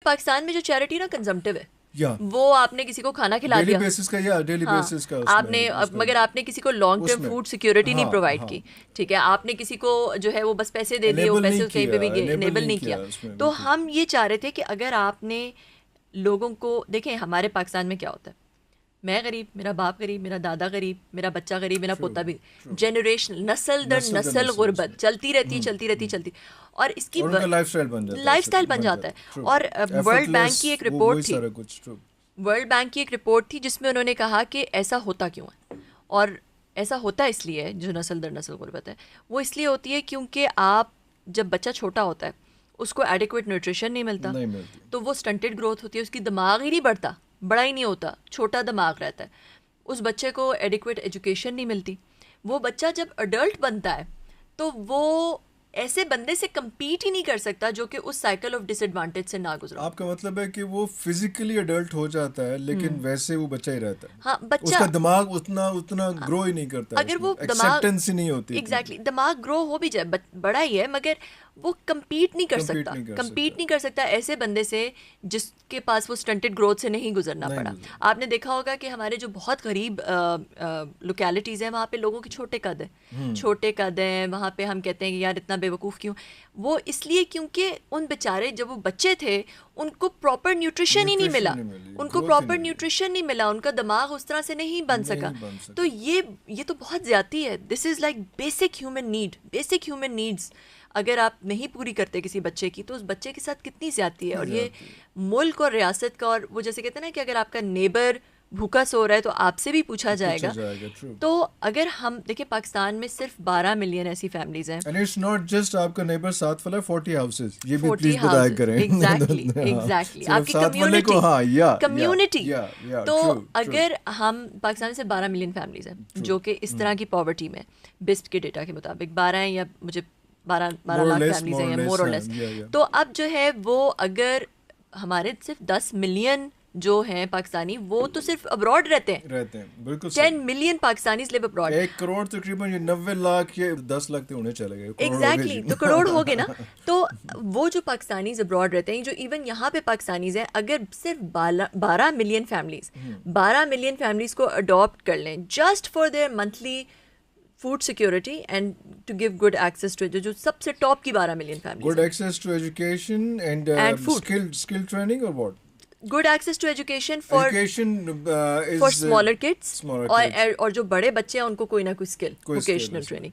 پاکستان میں جو چیریٹی نا کنزمپٹیو ہے, وہ آپ نے کسی کو کھانا کھلا دیا آپ نے, مگر آپ نے کسی کو لانگ ٹرم فوڈ سیکیورٹی نہیں پرووائڈ کی, ٹھیک ہے, آپ نے کسی کو جو ہے وہ بس پیسے دے دیے, وہ پیسے کہیں پہ بھی انیبل نہیں کیا. تو ہم یہ چاہ رہے تھے کہ اگر آپ نے لوگوں کو, دیکھیں ہمارے پاکستان میں کیا ہوتا ہے, میں غریب, میرا باپ غریب, میرا دادا غریب, میرا بچہ غریب, میرا پوتا بھی, جنریشن نسل در نسل غربت چلتی رہتی, اور اس کی لائف اسٹائل بن جاتا ہے. اور ورلڈ بینک کی ایک رپورٹ تھی جس میں انہوں نے کہا کہ ایسا ہوتا کیوں ہے, اور ایسا ہوتا اس لیے ہے, جو نسل در نسل غربت ہے وہ اس لیے ہوتی ہے کیونکہ آپ جب بچہ چھوٹا ہوتا ہے اس کو ایڈیکویٹ نیوٹریشن نہیں ملتا, تو وہ سٹنٹڈ گروتھ ہوتی ہے, اس کی دماغ ہی نہیں بڑھتا, بڑا ہی نہیں ہوتا, چھوٹا دماغ رہتا ہے. اس بچے کو ایڈیکویٹ ایجوکیشن نہیں ملتی. وہ بچہ جب اڈلٹ بنتا ہے تو وہ ایسے بندے سے کمپیٹ ہی نہیں کر سکتا جو کہ اس سائیکل آف ڈس ایڈوانٹیج سے نہ گزرا. آپ کا مطلب ہے کہ وہ فزیکلی اڈلٹ ہو جاتا ہے لیکن ویسے وہ بچہ ہی رہتا ہے. ہاں, بچہ, اس کا دماغ اتنا گرو ہی نہیں کرتا, اگر وہ ایکسیپٹنس ہی نہیں ہوتی. ایگزیکٹلی, دماغ گرو ہو بھی جائے, بڑا ہی ہے, مگر وہ کمپیٹ نہیں کر سکتا ایسے بندے سے جس کے پاس وہ سٹنٹڈ گروتھ سے نہیں گزرنا پڑا. آپ نے دیکھا ہوگا کہ ہمارے جو بہت غریب لوکیلٹیز ہیں وہاں پہ لوگوں کے چھوٹے قد ہیں, وہاں پہ ہم کہتے ہیں کہ یار اتنا بے وقوف کیوں, وہ اس لیے کیونکہ ان بیچارے جب وہ بچے تھے ان کو پراپر نیوٹریشن ہی نہیں ملا, ان کا دماغ اس طرح سے نہیں بن سکا. تو یہ تو بہت زیادتی ہے. This is like basic human needs. اگر آپ نہیں پوری کرتے کسی بچے کی تو اس بچے کے ساتھ کتنی زیادتی ہے. اور یہ ملک اور ریاست کا, اور وہ جیسے کہتے ہیں نا کہ اگر آپ کا نیبر بھوکا سو رہا ہے تو آپ سے بھی پوچھا جائے گا. تو اگر ہم دیکھیں پاکستان میں صرف 12 ملین ایسی فیملیز ہیں, اینڈ اٹس ناٹ جسٹ آپ کا نیبر ساتھ والا 40 ہاؤسز, یہ بھی پلیز بتایا کریں. ایگزیکٹلی آپ کی کمیونٹی. تو اگر ہم پاکستان سے 12 ملین فیملیز ہیں جو کہ اس طرح کی پاورٹی میں, بسٹ کے ڈیٹا کے مطابق 12 ہیں, یا مجھے 12 لاکھ فیملیز ہیں مور اور لیس. تو اب جو ہے وہ اگر ہمارے صرف 10 ملین جو ہیں پاکستانی, وہ تو صرف ابراڈ رہتے ہیں بالکل. 10 ملین پاکستانیز لیو ابراڈ. 1 کروڑ تقریباً 90 لاکھ یا 10 لاکھ تو ہونے چلے گئے. ایگزیکٹلی, تو کروڑ ہو گئے نا. تو وہ جو پاکستانیز ابراڈ رہتے ہیں, جو ایون یہاں پہ پاکستانیز ہیں, اگر صرف 12 ملین فیملیز کو اڈاپٹ کر لیں just for their monthly food security and to give good access to, جو سب سے ٹاپ کی 12 million families, good access to education and skill training, اور what, good access to education for smaller kids, اور جو بڑے بچے ہیں ان کو کوئی نہ کوئی اسکل, ووکیشنل ٹریننگ.